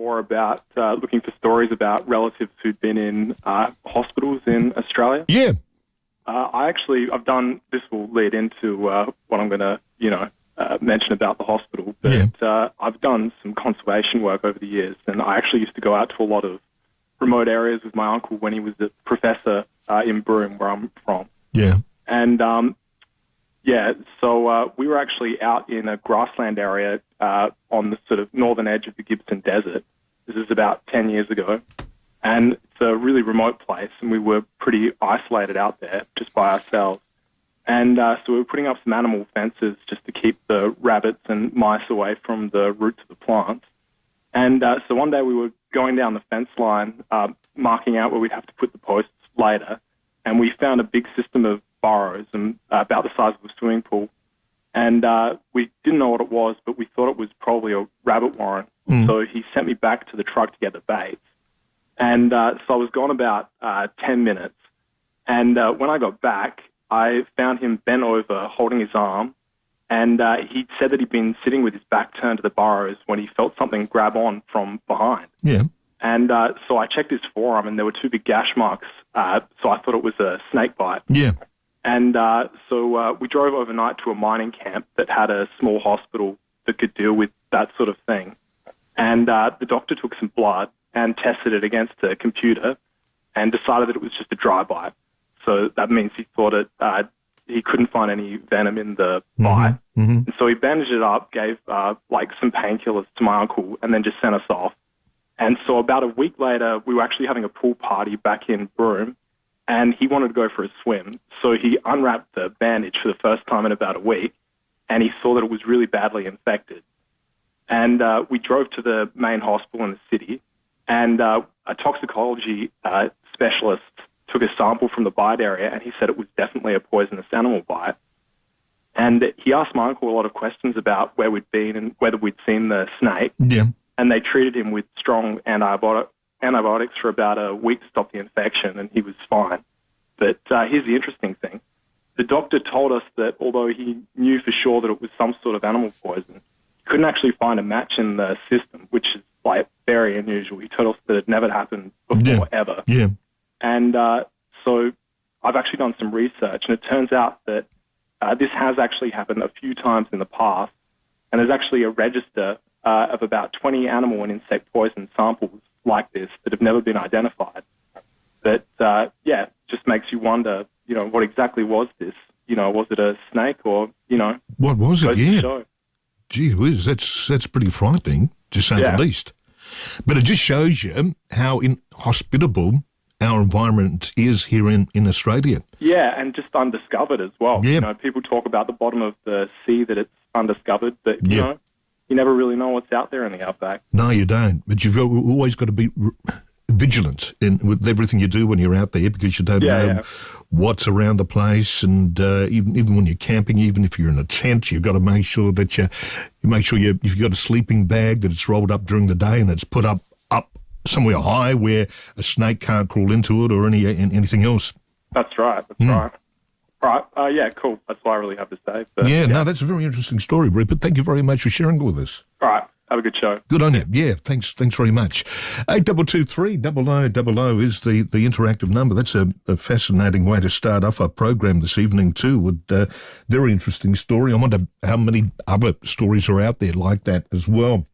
before about looking for stories about relatives who'd been in hospitals in Australia. Yeah. I've done, this will lead into what I'm going to, mention about the hospital, but I've done some conservation work over the years, and I actually used to go out to a lot of remote areas with my uncle when he was a professor in Broome, where I'm from. Yeah. And, so we were actually out in a grassland area on the sort of northern edge of the Gibson Desert. This is about 10 years ago. And it's a really remote place, and we were pretty isolated out there just by ourselves. And so we were putting up some animal fences just to keep the rabbits and mice away from the roots of the plants. And so one day we were going down the fence line, marking out where we'd have to put the posts later, and we found a big system of burrows and about the size of a swimming pool. And we didn't know what it was, but we thought it was probably a rabbit warren. So he sent me back to the truck to get the baits. And so I was gone about 10 minutes. And when I got back, I found him bent over, holding his arm. And he said that he'd been sitting with his back turned to the burrows when he felt something grab on from behind. Yeah. And so I checked his forearm, and there were two big gash marks. So I thought it was a snake bite. Yeah. And so we drove overnight to a mining camp that had a small hospital that could deal with that sort of thing. And the doctor took some blood and tested it against a computer and decided that it was just a dry bite. So that means he thought he couldn't find any venom in the bite. And so he bandaged it up, gave some painkillers to my uncle, and then just sent us off. And so about a week later, we were actually having a pool party back in Broome, and he wanted to go for a swim. So he unwrapped the bandage for the first time in about a week, and he saw that it was really badly infected. And we drove to the main hospital in the city, and a toxicology specialist took a sample from the bite area, and he said it was definitely a poisonous animal bite. And he asked my uncle a lot of questions about where we'd been and whether we'd seen the snake. Yeah. And they treated him with strong antibiotics for about a week to stop the infection, and he was fine. But here's the interesting thing. The doctor told us that although he knew for sure that it was some sort of animal poison, he couldn't actually find a match in the system, which is very unusual. He told us that it never happened before, ever. Yeah. And so I've actually done some research, and it turns out that this has actually happened a few times in the past, and there's actually a register of about 20 animal and insect poison samples like this that have never been identified. But, just makes you wonder, what exactly was this? Was it a snake or, What was it? Yeah. Show. Gee whiz, that's pretty frightening, to say the least. But it just shows you how inhospitable our environment is here in Australia. Yeah, and just undiscovered as well. Yeah. People talk about the bottom of the sea, that it's undiscovered, but, you never really know what's out there in the outback. No, you don't. But you've always got to be vigilant with everything you do when you're out there, because you don't know what's around the place. And even when you're camping, even if you're in a tent, you've got to make sure that if you've got a sleeping bag, that it's rolled up during the day and it's put up somewhere high where a snake can't crawl into it or anything else. That's right. Right. Right. Cool. That's all I really have to say. But, no, that's a very interesting story, Rupert. Thank you very much for sharing with us. All right. Have a good show. Good on you. Yeah, thanks very much. 8223 0000 is the interactive number. That's a fascinating way to start off our program this evening too, with a very interesting story. I wonder how many other stories are out there like that as well.